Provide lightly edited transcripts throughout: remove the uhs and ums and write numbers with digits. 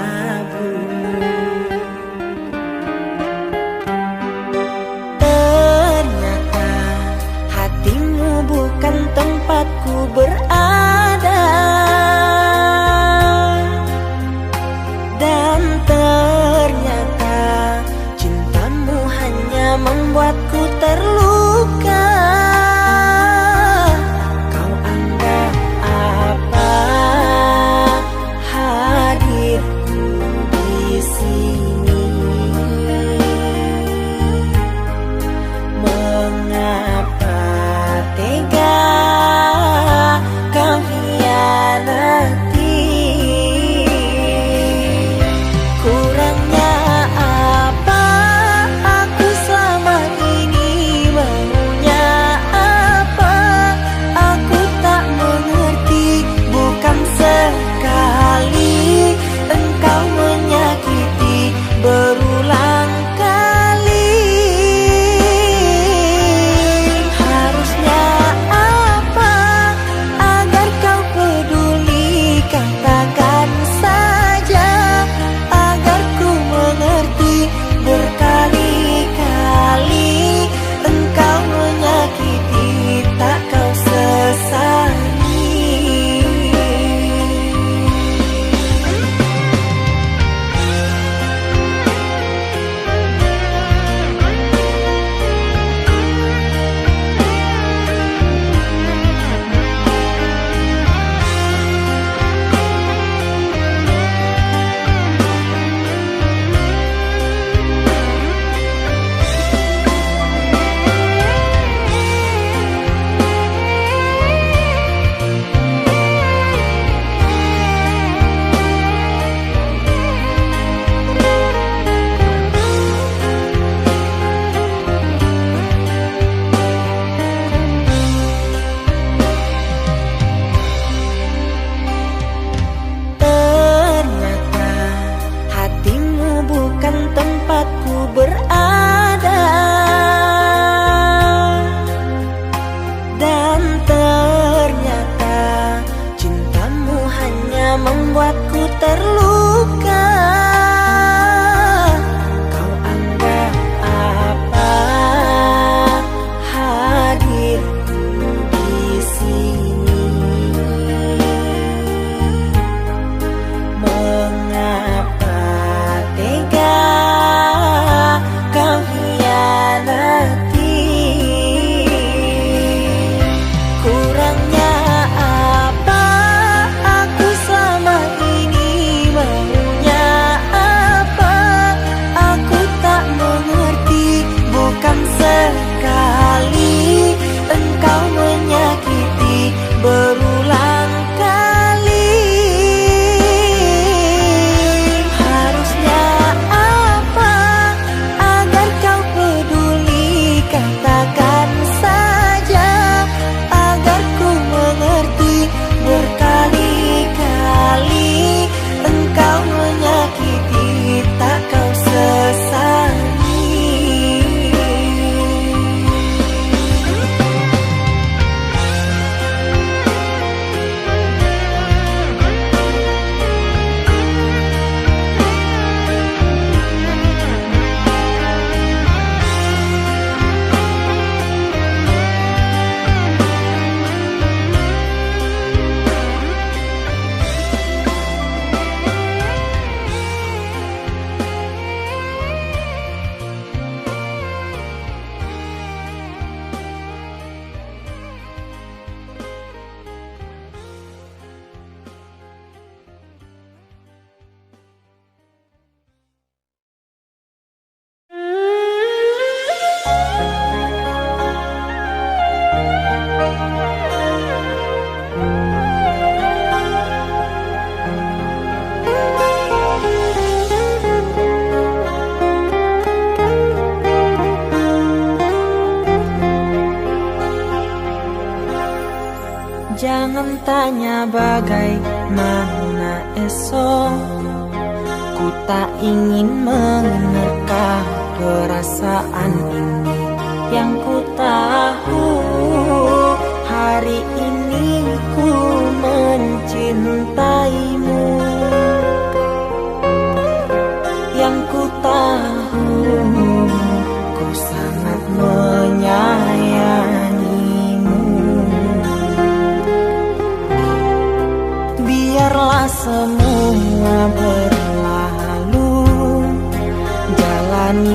labu. Ternyata hatimu bukan tempatku berada, dan ternyata cintamu hanya membuatku terluka. Kau anggap apa hadirku di sini? Mengapa tega kau hianati? Kurangnya apa aku selama ini? Maunya apa aku tak mengerti. Bukan sekali engkau menyakiti, berulang kali. Harusnya apa agar kau peduli? Katakan saja agar ku mengerti. Berkali-kali engkau menyakiti, tak kau sesali. Ternyata hatimu bukan tempatku berada, dan ternyata cintamu hanya membuatku terluka. Kau anggap apa hadirku di sini? Mengapa tega kau hianati? Kurangnya apa aku selama ini? Maunya apa aku tak mengerti. Bukan sekali engkau menyakiti, berulang kali. Harusnya apa agar kau peduli? Katakan saja agar ku mengerti. Berkali-kali engkau menyakiti, tak kau sesali. Jangan tanya bagaimana esok, ku tak ingin menerka perasaan ini. Yang ku tahu hari ini ku mencintaimu.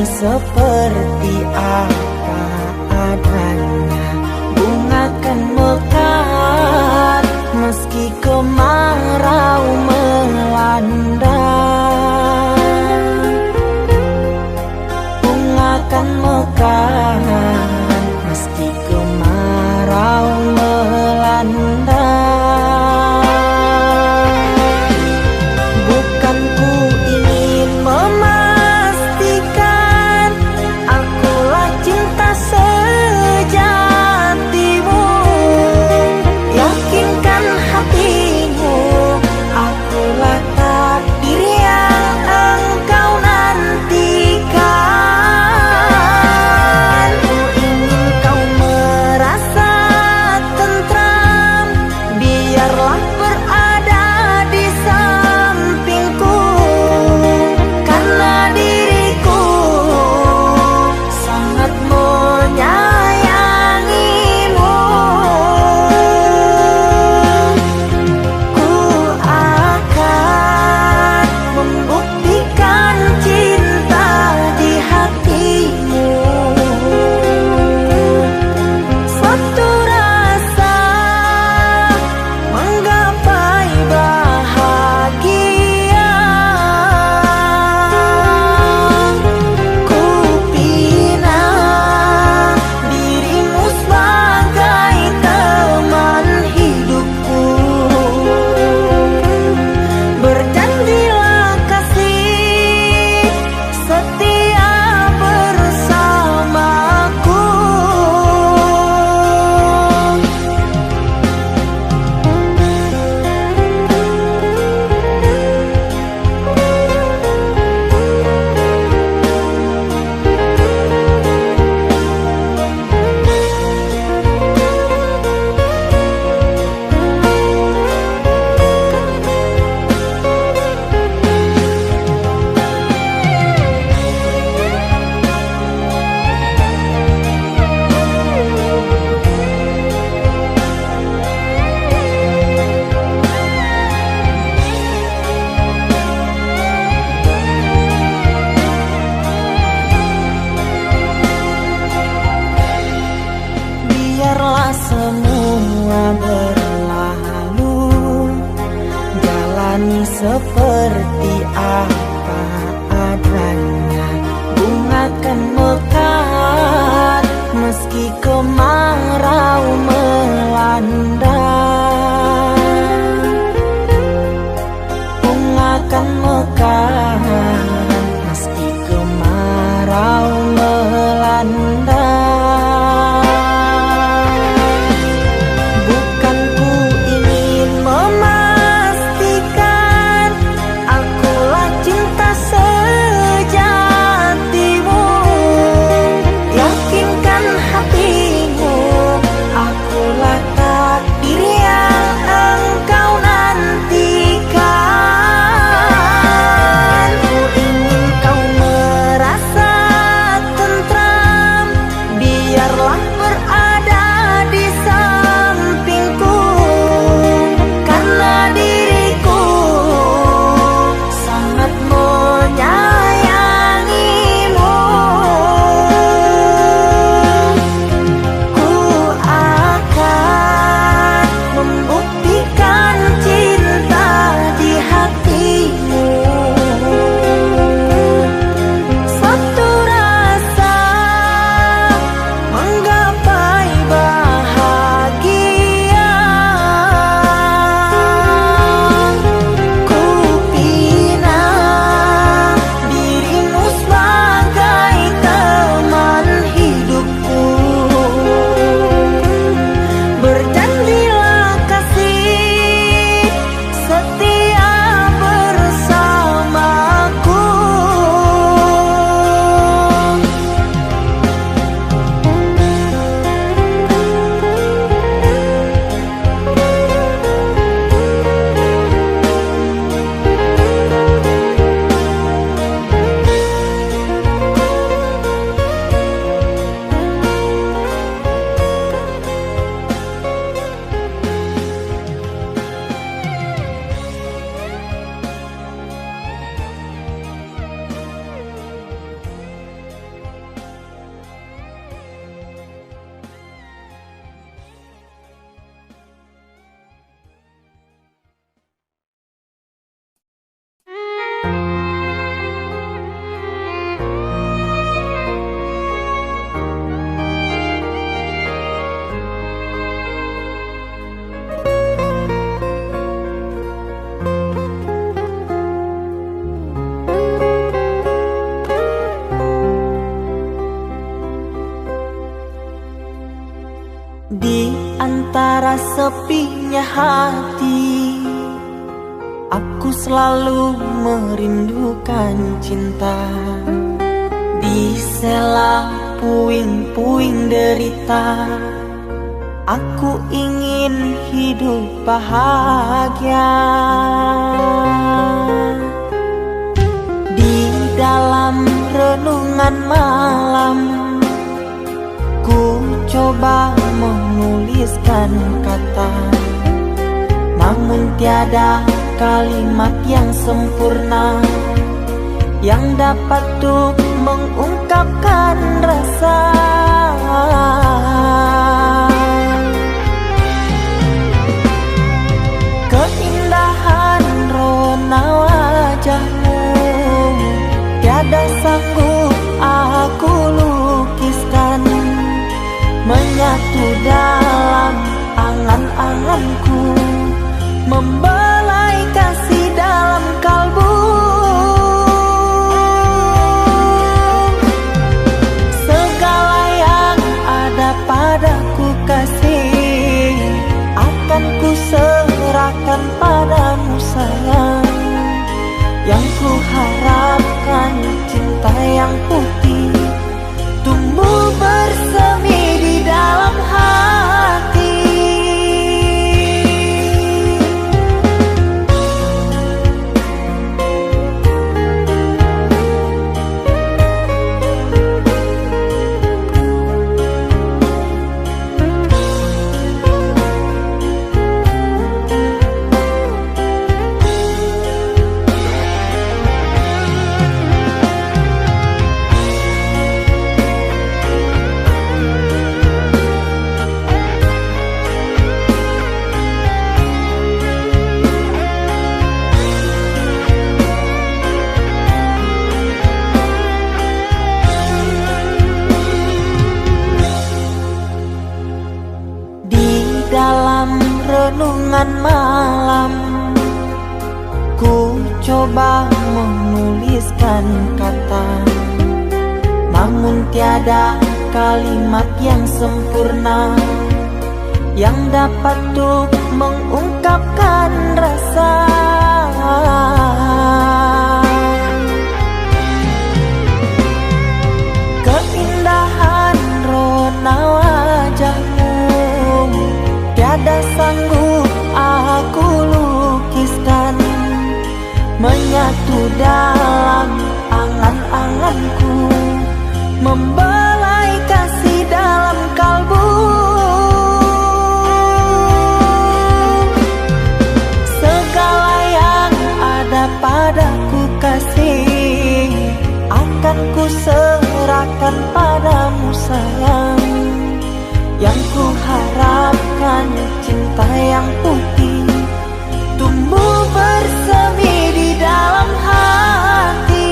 seperti apa adanya. Bunga kan mekar meski kemarau melanda. Bunga kan mekar meski kemarau melanda. Bukan ku ingin memastikan akulah cinta sejatimu. Yakinkan hatimu, akulah takdir yang engkau nantikan. Ku ingin kau merasa tentram, biarlah berada di sampingku, karena diriku sangat menyayangimu. Ku akan membuktikan cinta di hatimu. Satu rasa menggapai bahagia. Ku pinang dirimu sebagai teman hidupku. Berjanjilah kasih setia bersamaku. Biarlah semua berlalu, jalani seperti apa adanya. Bunga kan mekar meski kemarau melanda. Bunga kan mekar meski kemarau melanda. Bukan ku ingin memastikan Di antara sepinya hati, aku selalu merindukan cinta. Di sela puing-puing derita, aku ingin hidup bahagia. Di dalam renungan malam, ku coba menuliskan kata, namun tiada kalimat yang sempurna yang dapat untuk mengungkapkan rasa. Keindahan rona wajahmu tiada sanggup aku lukiskan, menyatu dalam angan-anganku, membelai kasih dalam kalbu. Segala yang ada padaku kasih, akan ku serahkan padamu sayang. Yang ku harapkan cinta yang putih tumbuh bersemi di dalam hati. Dalam renungan malam, ku coba menuliskan kata, namun tiada kalimat yang sempurna yang dapat untuk mengungkapkan rasa. Keindahan rona wajahmu tiada sanggup aku lukiskan, menyatu dalam angan-anganku, membelai kasih dalam kalbu. Segala yang ada padaku kasih, akan ku serahkan padamu sayang. Yang ku harapkan cinta yang putih tumbuh bersemi di dalam hati.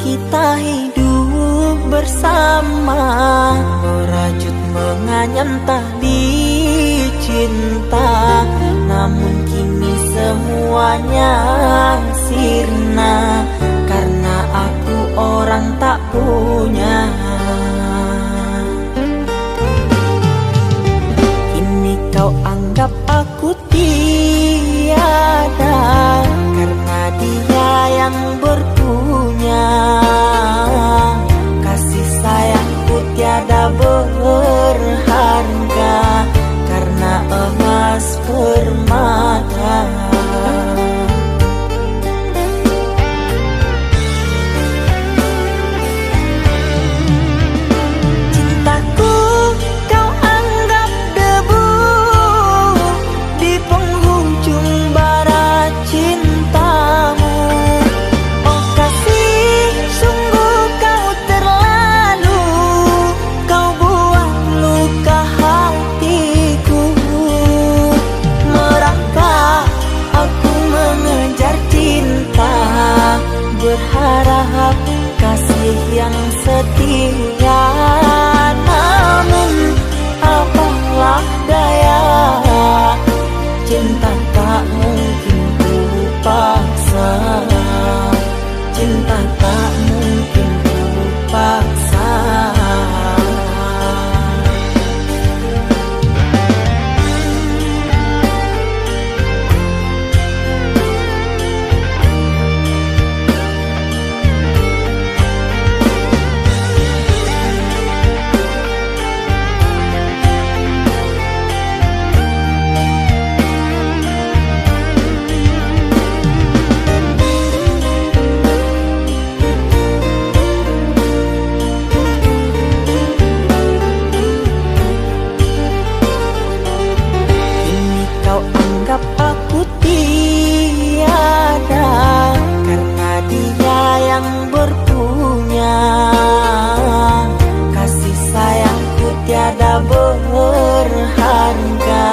Kita hidup bersama, merajut menganyam tali cinta, namun kini semuanya sirna karena aku orang tak punya. Kini berharap kasih yang setia. Namun apalah daya, cinta tak mungkin ku paksa. Cinta tak mungkin ku paksa. Berharga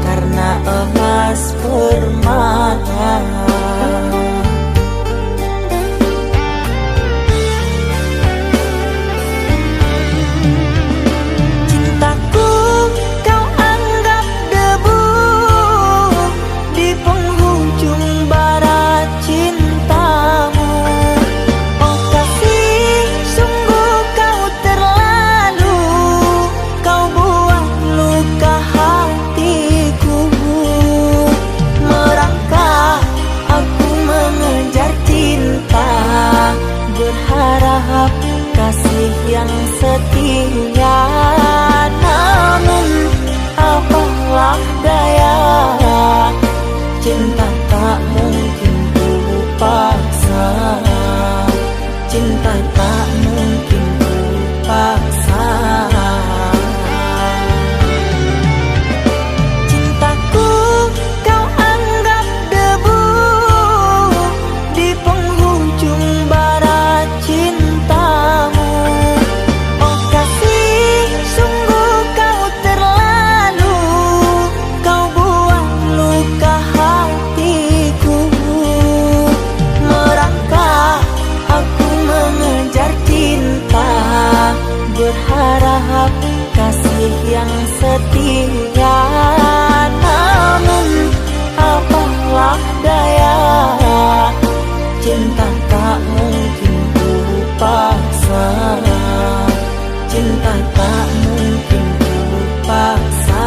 karena emas permata. Cintaku kau anggap debu di penghujung barat cintamu. Oh kasih, sungguh kau terlalu, kau buat luka hatiku. Merangkak aku mengejar cinta, berharap kasih yang setia. Namun apalah daya, cinta tak mungkin ku paksa. Cinta tak mungkin ku paksa. Cintaku kau anggap debu di penghujung barat cintamu. Oh kasih, sungguh kau terlalu, kau buat luka hatiku. Merangkak aku mengejar cinta, berharap kasih yang setia. Namun apalah daya, cinta tak mungkin ku paksa. Cinta tak mungkin ku paksa.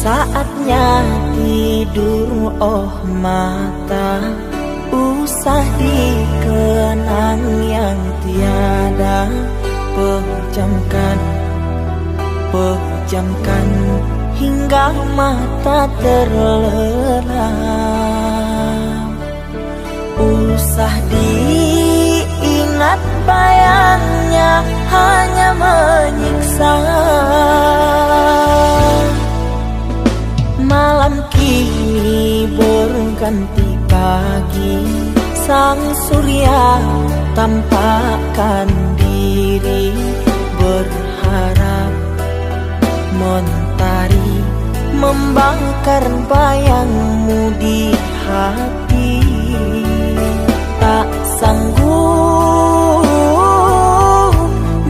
Saatnya tidur, oh mata, usah dikenang yang tiada. Pejamkan hingga mata terlelap. Usah diingat bayangnya, hanya menyiksa. Malam kini berganti pagi, sang surya tampakkan diri, berharap mentari membakar bayangmu di hati. Tak sanggup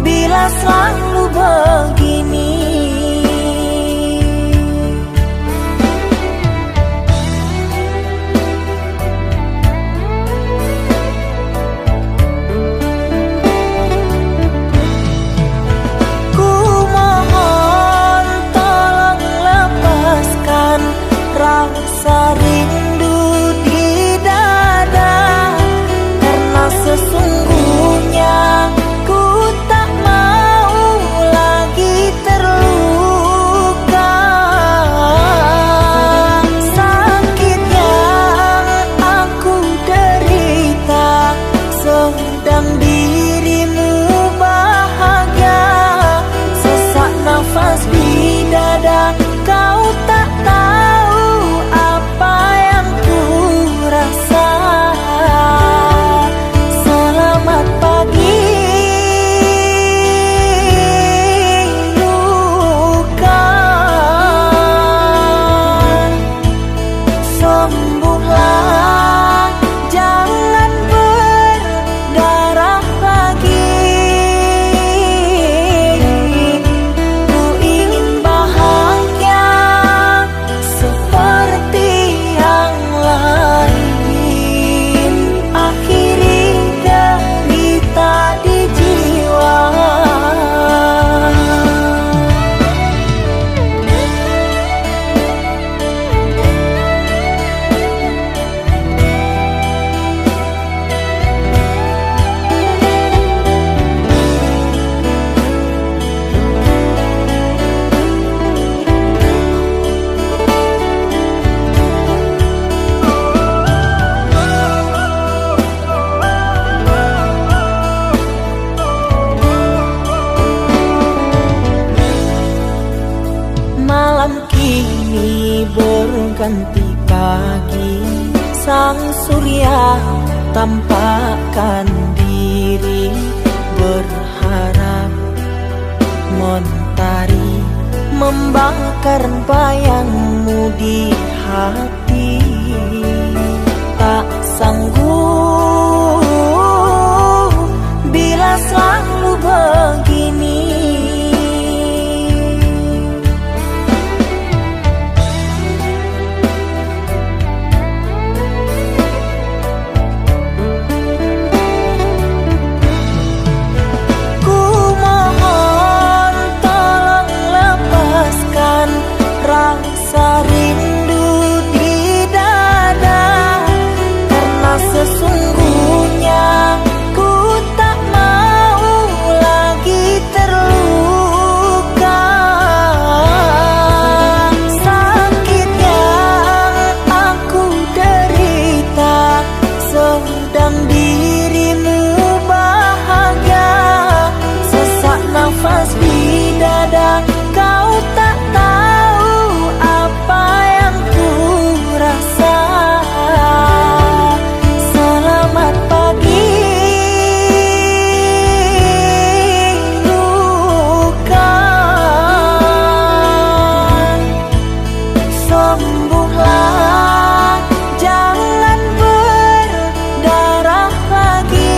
bila selalu begini, di dada, kau tak tahu apa yang ku rasa. Selamat pagi luka, sembuhlah, jangan berdarah lagi. Ku ingin bahagia seperti yang lain, akhiri derita di jiwa. Malam kini berganti pagi, sang surya tampakkan diri, berharap mentari membakar bayangmu di hati. Tak sanggup bila selalu begini. Ku mohon tolong lepaskan rasa rindu di dada, karena sesungguhnya ku tak mau lagi terluka. Sakit yang aku derita, sedang dirimu bahagia. Sesak nafas di dada, kau tak tahu apa yang ku rasa. Selamat pagi luka, sembuhlah, jangan berdarah lagi.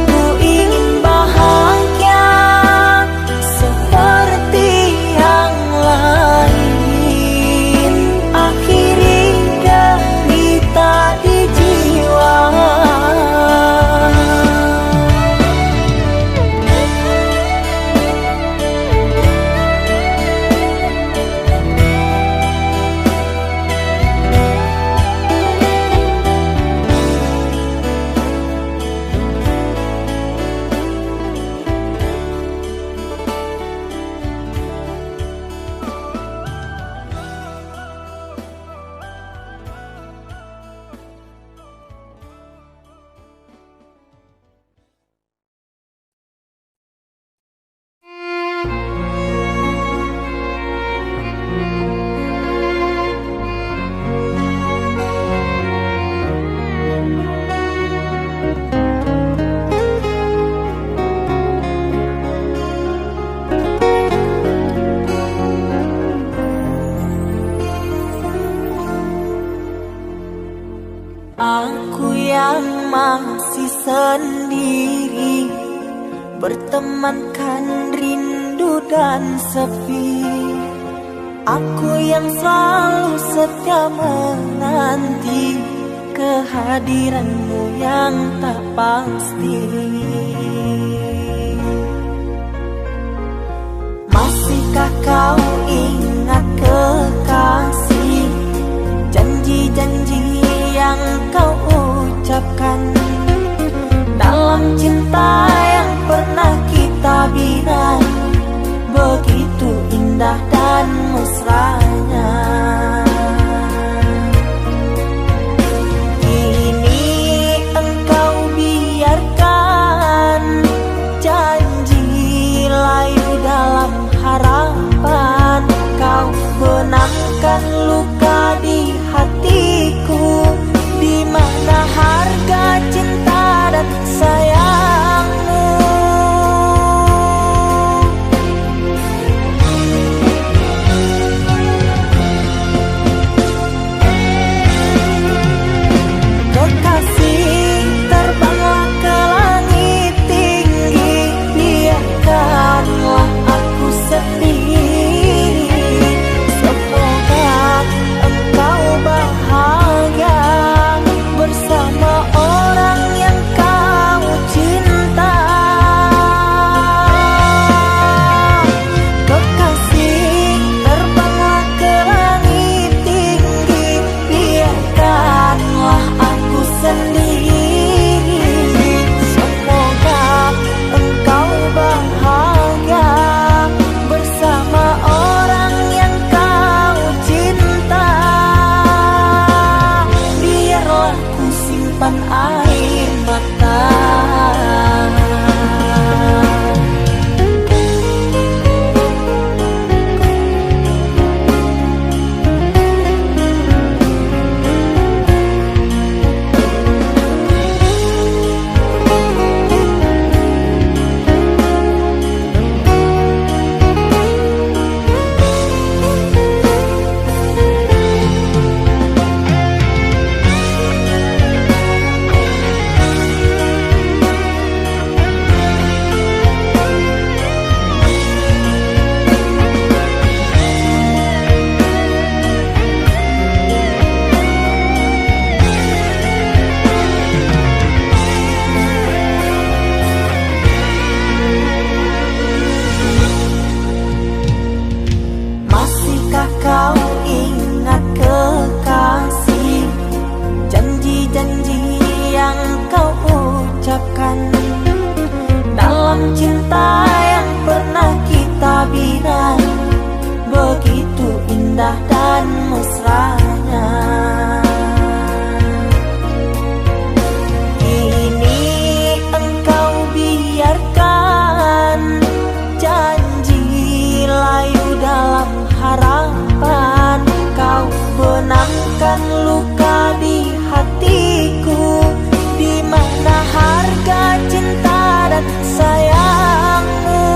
Ku ingin bahagia seperti yang lain, akhiri derita di jiwa. Aku yang masih sendiri, bertemankan rindu dan sepi. Aku yang selalu setia menanti kehadiranmu yang tak pasti. Masihkah kau ingat kekasih, janji-janji yang kau ucapkan dalam cinta yang pernah kita bina, begitu indah dan mesranya. Kini engkau biarkan janji indah dan mesranya. Kini engkau biarkan janji layu dalam harapan. Kau benamkan luka di hatiku, di mana harga cinta dan sayangmu.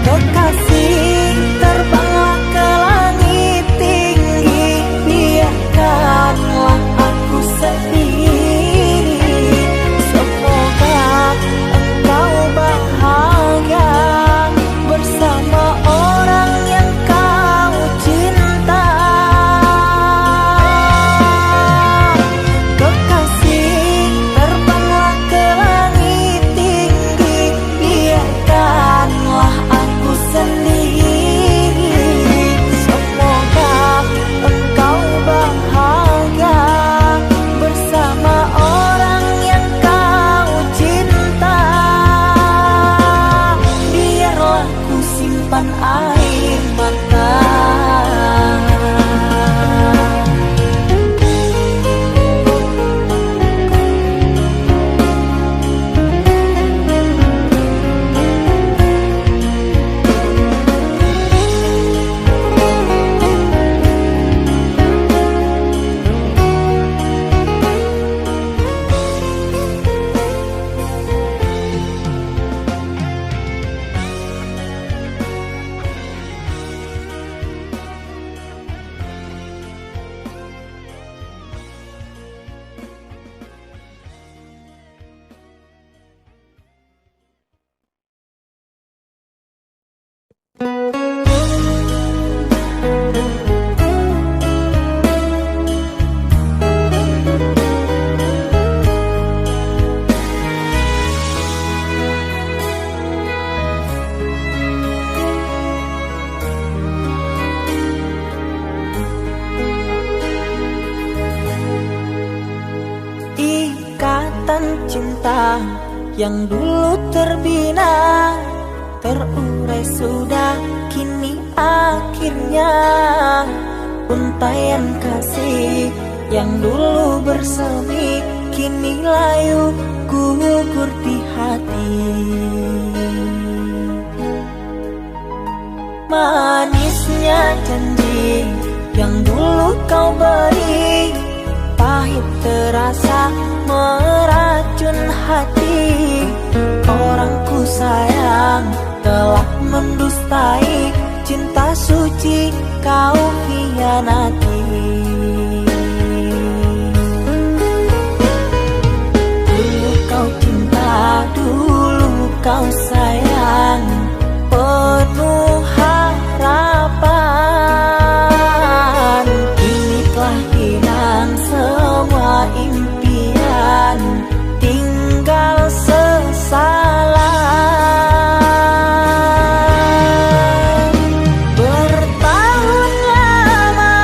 Kekasih, terbanglah ke langit tinggi, biarkanlah aku sendiri. Semoga engkau bahagia bersama orang yang kau cinta. Kekasih, terbanglah ke langit tinggi, biarkanlah aku sendiri. Semoga engkau bahagia bersama orang yang kau cinta. Biarlah ku simpan air mata. Ikatan cinta yang dulu terbina, terurai sudah kini akhirnya. Untaian kasih yang dulu bersemi, kini layu gugur di hati. Manisnya janji yang dulu kau beri, pahit terasa meracun hati. Orang ku sayang telah mendustai, cinta suci kau hianati. Dulu kau cinta, dulu kau sayang, penuh harapan. Kini telah hilang semua impian, tinggal sesalan. Bertahun lama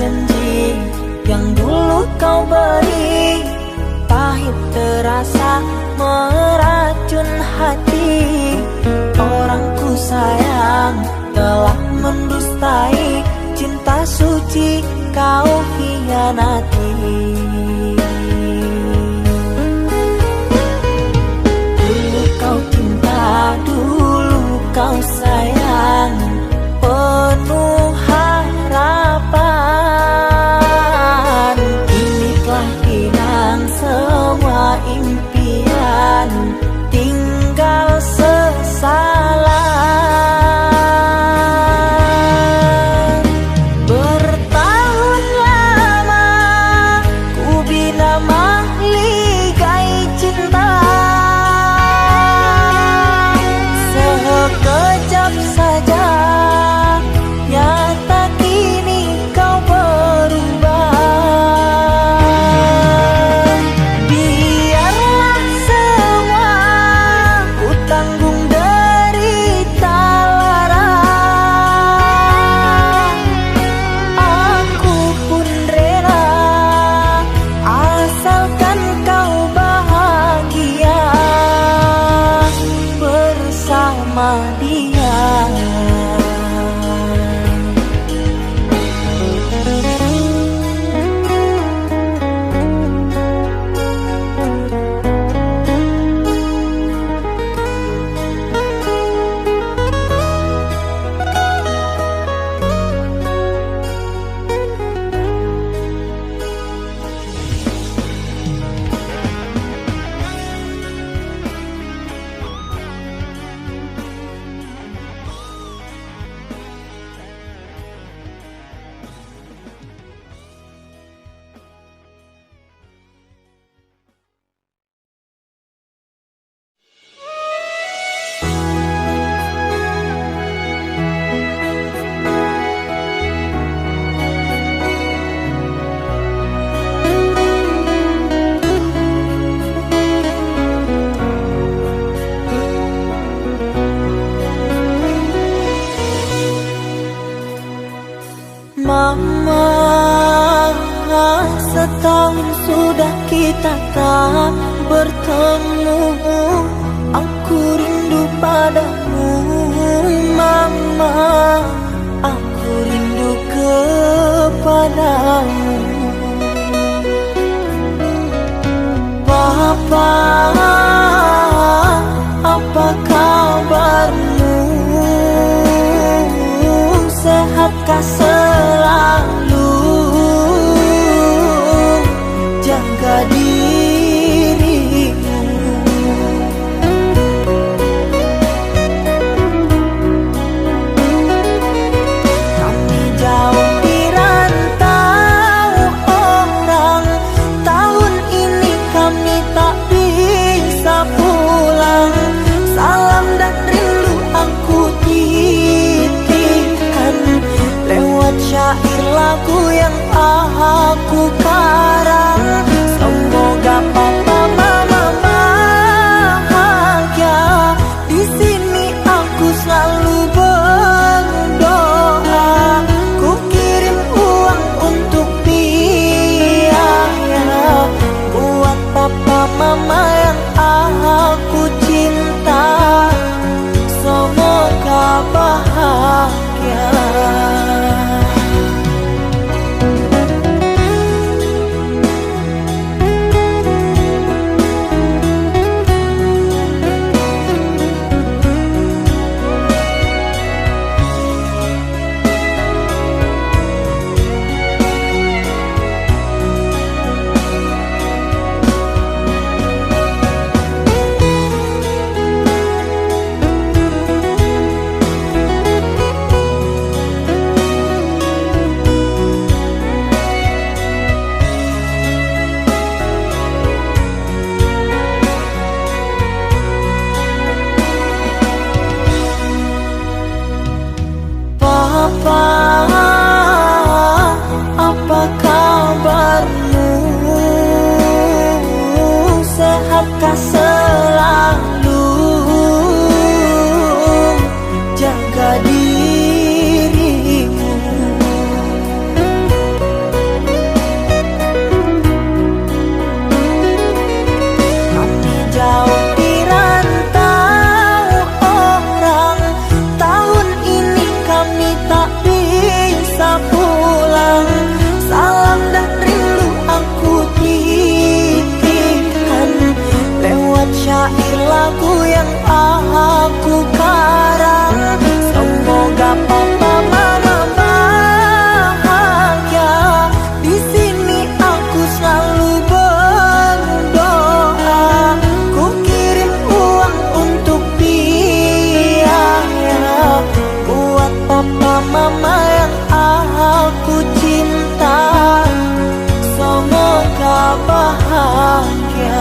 janji yang dulu kau beri, pahit terasa meracun hati. Orang ku sayang telah mendustai cinta suci kau hianati. Dulu kau cinta, dulu kau sayang, penuh harapan. Kini telah hilang semua impian, tinggal sesalan. Bertahun lama ku bina mahligai cinta, sekejap saja nyata kini kau berubah. Biarlah semua ku tanggung derita lara, aku pun rela asalkan kau bahagia bersama dia. Mama, setahun sudah kita tak bertemu. Aku rindu padamu, Mama. Aku rindu kepadamu. Papa, apa kabarmu? Sehatkah selalu? Jaga dirimu. Kami jauh di rantau orang, tahun ini kami tak bisa pulang. Salam dan rindu aku titipkan lewat syair lagu yang aku karang. Semoga papa mama bahagia. Di sini aku selalu berdoa. Ku kirim uang untuk biaya buat papa mama yang aku cinta. Semoga bahagia. syair lagu yang aku karang. Semoga papa mama bahagia. Di sini aku selalu berdoa. Ku kirim uang untuk biaya buat papa mama yang aku cinta. Semoga bahagia.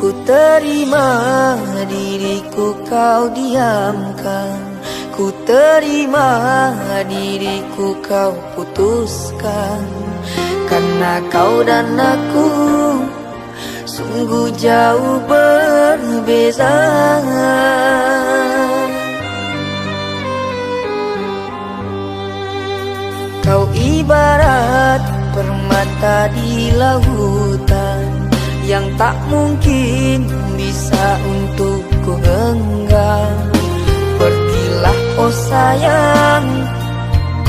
Ku terima diriku kau diamkan, ku terima diriku kau putuskan. Karena kau dan aku sungguh jauh berbeza. Kau ibarat permata di lautan yang tak mungkin bisa untuk ku genggam. Pergilah oh sayang,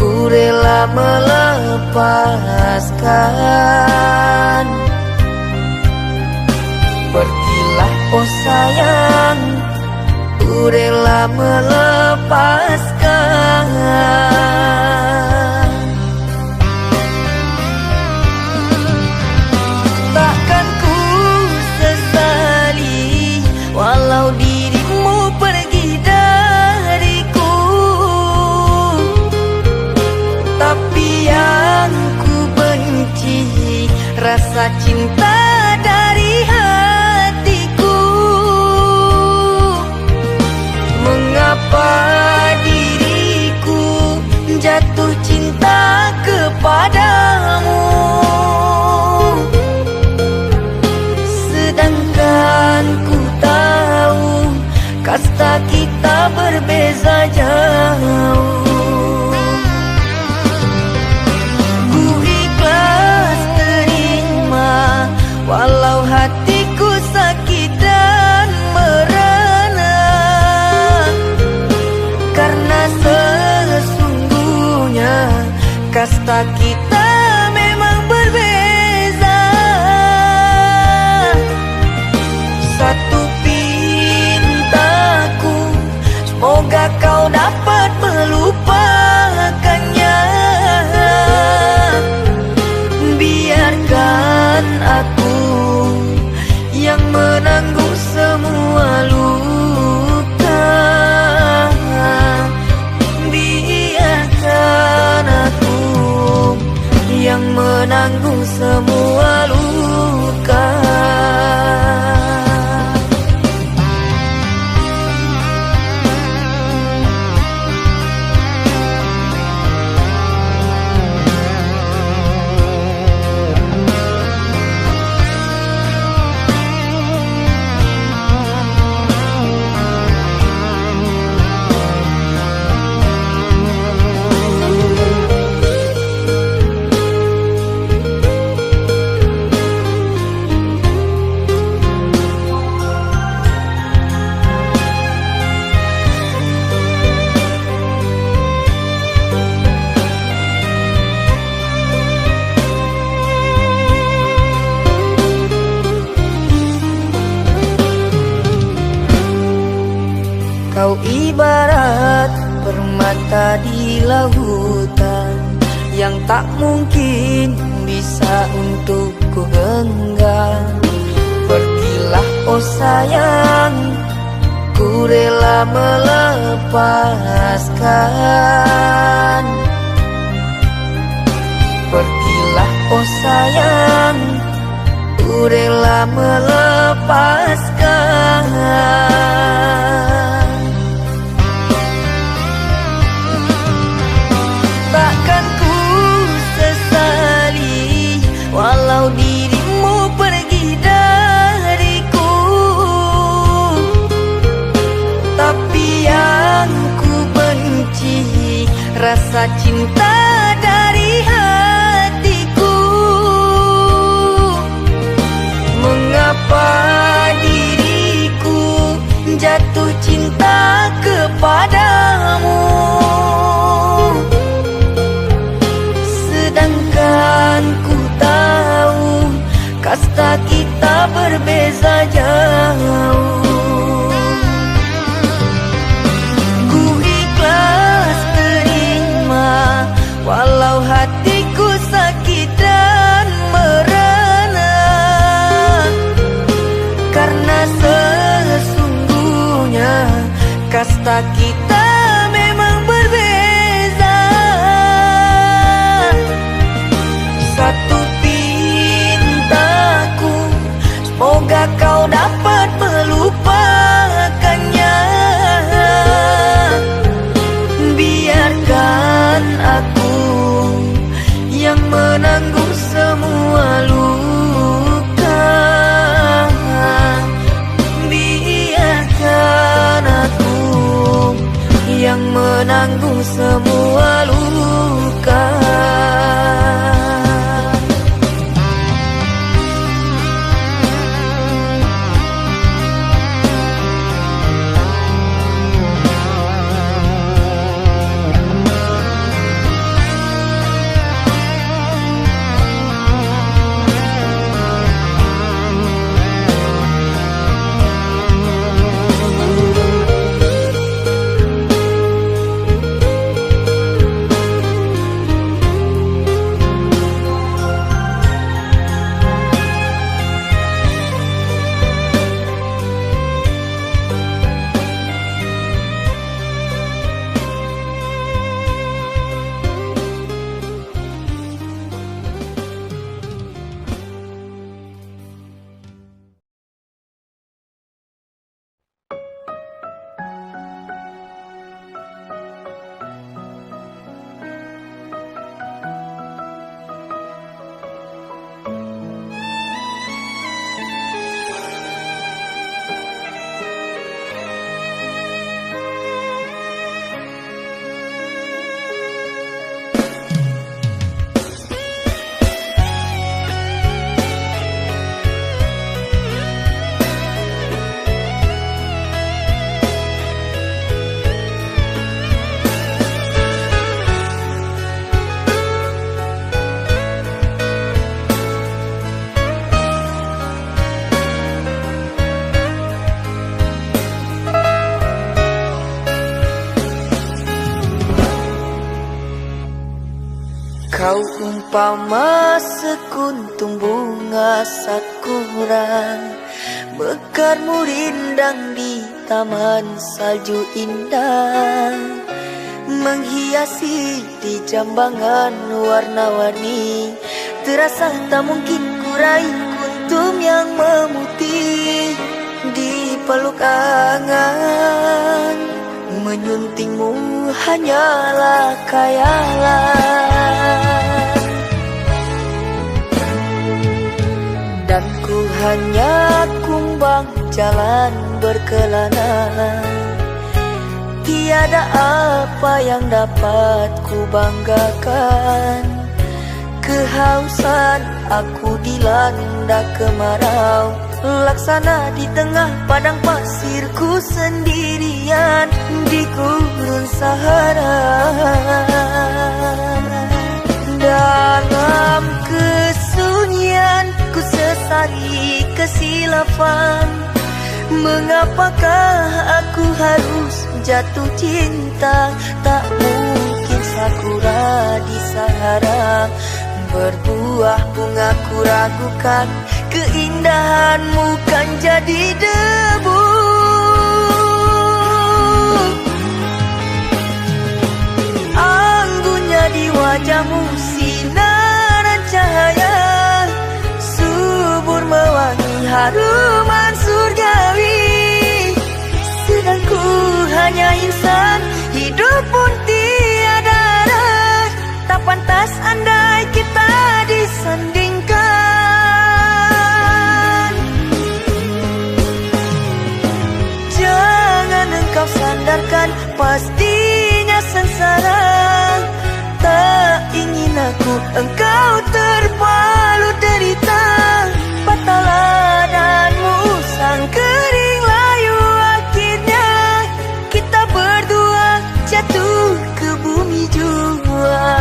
ku rela melepaskan. Pergilah oh sayang, ku rela melepaskan. Takkan ku sesali walau dirimu pergi dariku. Tapi yang ku benci rasa cinta dari hatiku. Mengapa diriku jatuh cinta kepadamu, sedangkan ku tahu kasta kita berbeza jauh. Ku ikhlas terima walau hatiku sakit dan merana. Karena sesungguhnya kasta kita memang berbeza. Satu pintaku, semoga kau dapat melupakannya. Biarkan aku yang menanggung semua luka. Biarkan aku yang menanggung semua luka. Kau ibarat permata di lautan yang tak mungkin bisa untuk ku genggam. Pergilah oh sayang, ku rela melepaskan. melepaskan. Pergilah oh sayang, ku rela melepaskan. Takkan ku sesali walau dirimu pergi dariku, tapi yang ku benci rasa cinta dari hatiku. Mengapa diriku jatuh cinta kepadamu, sedangkan ku tahu kasta kita berbeza jauh. Ku ikhlas terima walau hatiku sakit dan merana, karena sesungguhnya kasta kita memang berbeza. Satu pintaku, semoga kau dapat melupakannya. Biarkan aku yang menanggung semua luka. Biarkan aku yang menanggung semua luka. Kau umpama sekuntum bunga sakura, mekarmu rindang di taman salju indah, menghiasi di jambangan warna-warni. Terasa tak mungkin kurai kuntum yang memutih di peluk angan. Menyuntingmu hanyalah khayalan, dan ku hanya kumbang jalan berkelana. Tiada apa yang dapat ku banggakan. Kehausan aku dilanda kemarau, laksana di tengah padang pasirku sendirian di gurun Sahara. Dalam kesunyian ku sesali kesilafan. Mengapakah aku harus jatuh cinta? Tak mungkin sakura di Sahara berbuah bunga, ku ragukan keindahanmu kan jadi debu. hanya insan, hidup pun tiada arah. Tak pantas andai kita disandingkan. Jangan engkau sandarkan, pastinya sengsara. Tak ingin aku engkau terpalu derita. Patahlah dan musang kering layu, akhirnya kita berdua jatuh ke bumi jua.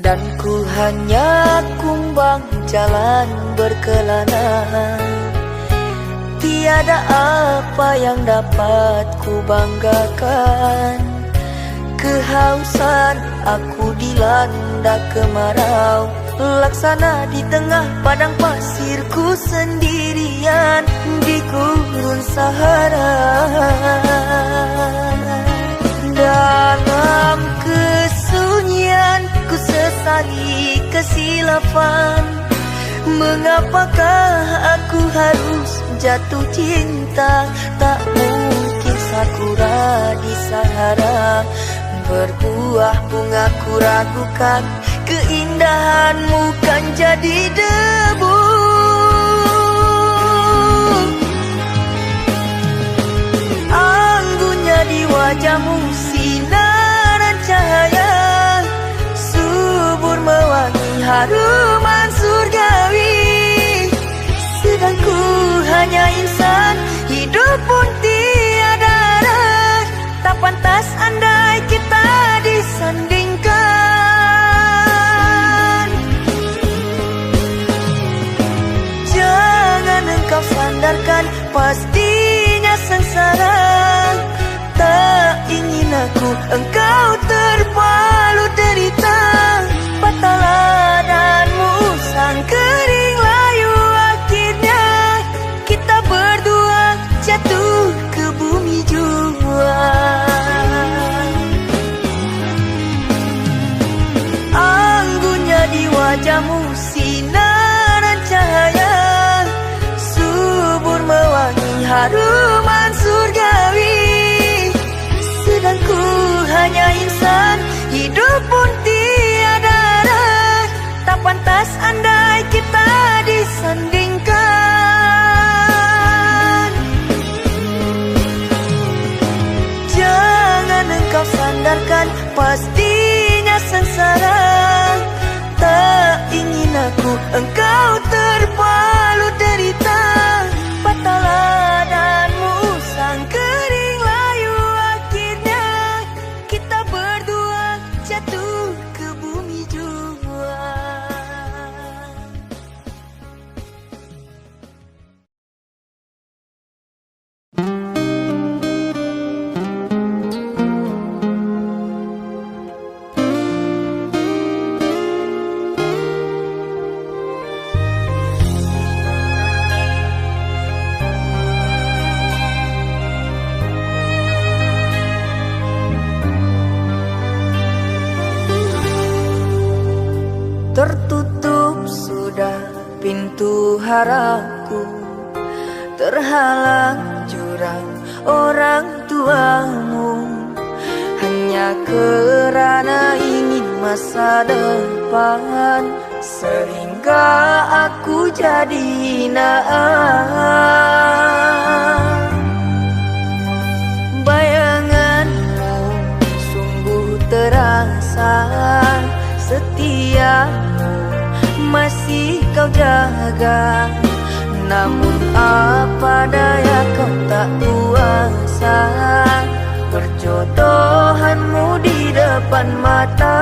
Dan ku hanya kumbang jalan berkelana. Tiada apa yang dapat ku banggakan. Kehausan aku dilanda kemarau, laksana di tengah padang pasirku sendirian di gurun Sahara. Dalam kesunyian ku sesali kesilapan. Mengapakah aku harus jatuh cinta? Tak mungkin sakura di Sahara berbuah bunga, ku ragukan keindahanmu kan jadi debu. Anggunnya di wajahmu sinaran cahaya, subur mewangi haruman surgawi. Sedang ku hanya insan, hidup pun tiada arah. Tak pantas andai kita disandingkan. Jangan engkau sandarkan, pastinya sengsara. Tak ingin aku engkau terpalu derita. Patahlah dan musang kering layu, akhirnya kita berdua jatuh ke bumi jua. Anggunnya di wajahmu sinaran cahaya, subur mewangi haruman surgawi. Sedang ku hanya insan, hidup pun tiada arah. Tak pantas andai kita disandingkan. Jangan engkau sandarkan, pastinya sengsara. Tak ingin aku engkau terpalu derita. Patahlah dan musang kering layu, akhirnya kita berdua jatuh ke bumi jua. Tertutup sudah pintu harapku, terhalang jurang orang tuamu. Hanya kerana ingin masa depan, sehingga aku jadi naas. Bayanganmu sungguh terasa, setiamu masih kau jaga. Namun apa daya kau tak kuasa, perjodohanmu di depan mata.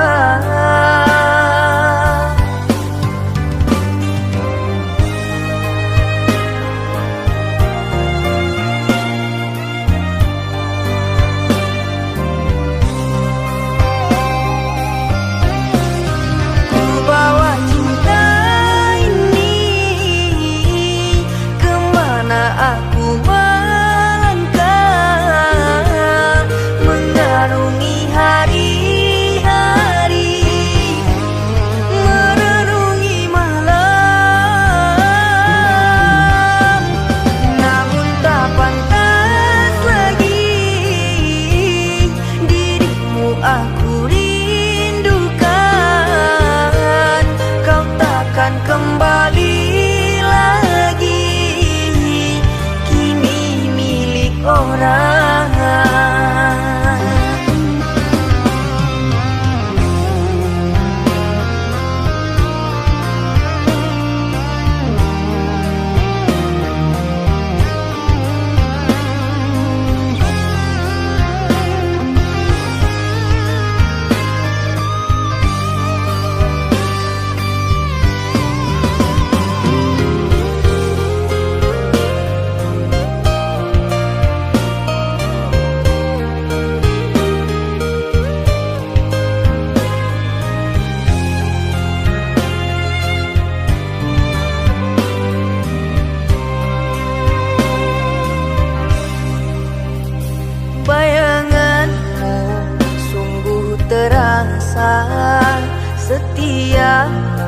rasa setiamu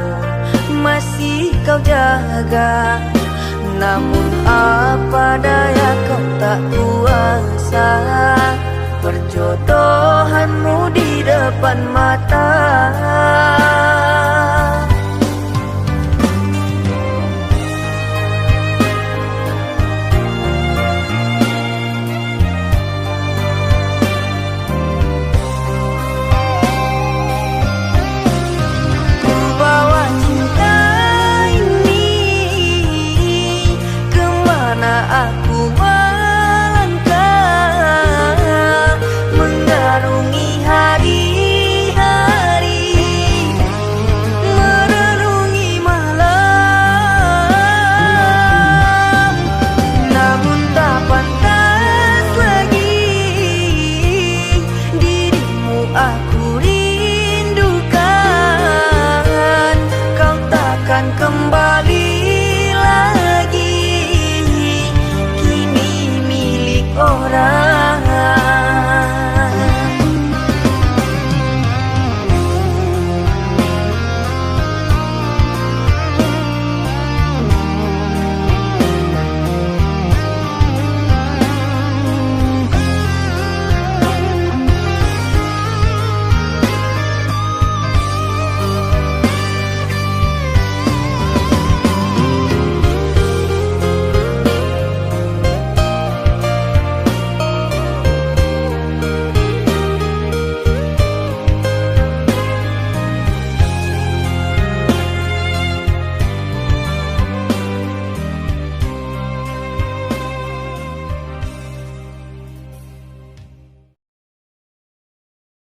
masih kau jaga. Namun apa daya kau tak kuasa, perjodohanmu di depan mata